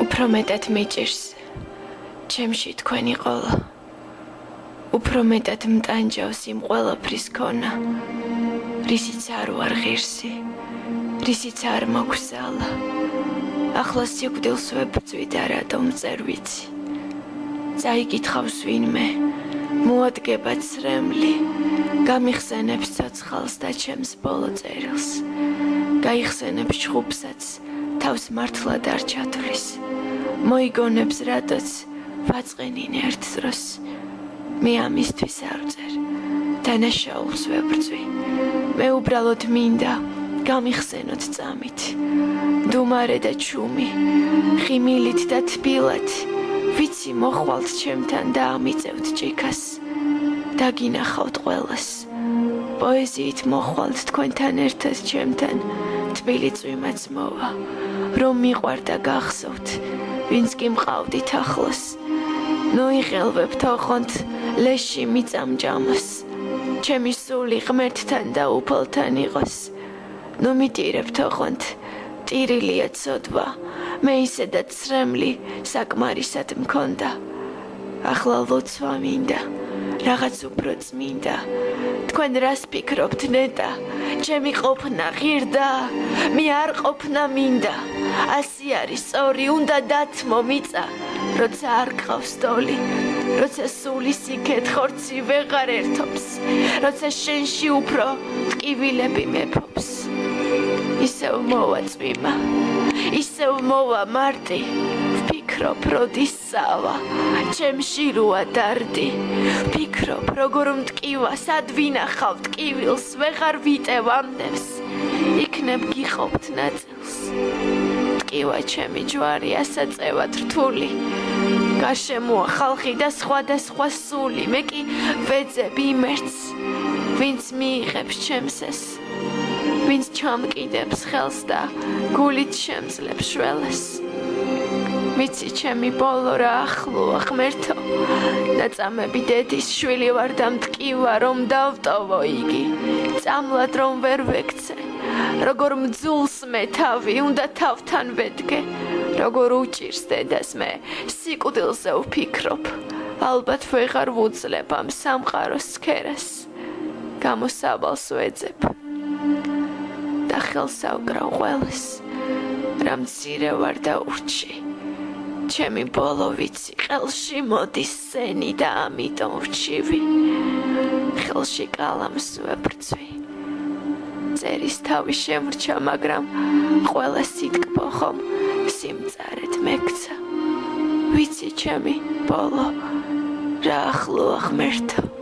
უფრო მეტად მიჭირს ჩემში თქვენი ყოლა უფრო მეტად მტანჯავს იმ ყველაფრის ქონა რისიც არ ვარ ღირსი რისიც არ მოგსალა ახლა სიკვდილს ვებრძვით და რატომ წერ ვიცი წაიკითხავს ვინმე მოადგება ცრემლი გამიხსენებს ცოცხალს და ჩემს ბოლო წერილს გაიხსენებს ჩხუბსაც თავს მართლად არ ჩათვლის მოიგონებს რატოც ვაწყენინ ერთ დროს მე ამისთვის არ ვწერ დანაშაულს ვებრძვი მე უბრალოდ მინდა გამიხსენოთ წამით დუმარე და ჩუმი ხიმილით და თბილად ვიცი მოხვალთ ჩემთან და ამიწევთ ჭიქას დაგინახავთ ყველას პოეზიით მოხვალთ თქვენთან ერთად ჩემთან თბილი წვიმაც მოვა რომ მიყვარ და გახსოვთ ვინც კი მყავდით ახლოს ნოიღელვებთ ოღონდ ლეში მიწამჯამოს ჩემი სული ღმერთთან და უფალთან იყოს ნომიტირებთ ოღონდ ტირილია ცოდვა მე ისედაც ცრემლი საკმარისად მქონდა ახლა ლოცვა მინდა რაღაც უფრო წმინდა თქვენ რას ფიქრობთ ნეტა ჩემი ყოფნა ღირდა მე არ ყოფნა მინდა ასი არის სწორი უნდა დათმო მიწა როცა არ გყავს დოლი როცა სული სიკეთ ხორცი ვეღარ ერთობს როცა შენში უფრო ტკივილები მეფობს ისევ მოვა წვიმა ისევ მოვა მარტი ვფიქრობ როდის სავა ჩემში როა დარდი ვფიქრობ როგორ მტკივა სად ვინახავ ტკივილს ვეღარ ვიტევ ამდებს იქნებ გიხობთ ნაწილს ტკივა ჩემი ჯვარი ასაწევად რთული გარშემოა ხალხი და სხვა სული მე კი ვეძებ იმერც ვინც მიიღებს ჩემსეს ვინც ჩამკიდებს ხელს და გულით შემძლებს შველეს ვიცი ჩემი ბოლო რა ახლოა ღმერთო ნაწამები დედის შვილი ვარ და მტკივა რომ დავტოვო იგი წამლად რომ ვერ ვექცე როგორ მძულს მე თავი უნდა თავთან ვედგე როგორ უჭირს დედას მე სიკვდილზე ვფიქრობ ალბათ ვეღარ ვუძლებ ამ სამყაროს სქერას გამოსავალს ვეძებ და ხელს ავკრავ ყველას რა მცირე ვარ და ურჩი ჩემი ბოლო ვიცი ყელში მოდის სენი და ამიტომ ვრჩივი ხელში კალამს ვებრძვი წერის თავი შემრჩა მაგრამ ყველა სიტკბო ხომ სიმწარედ მეკცა ვიცი ჩემი ბოლო რა ახლოა ღმერთო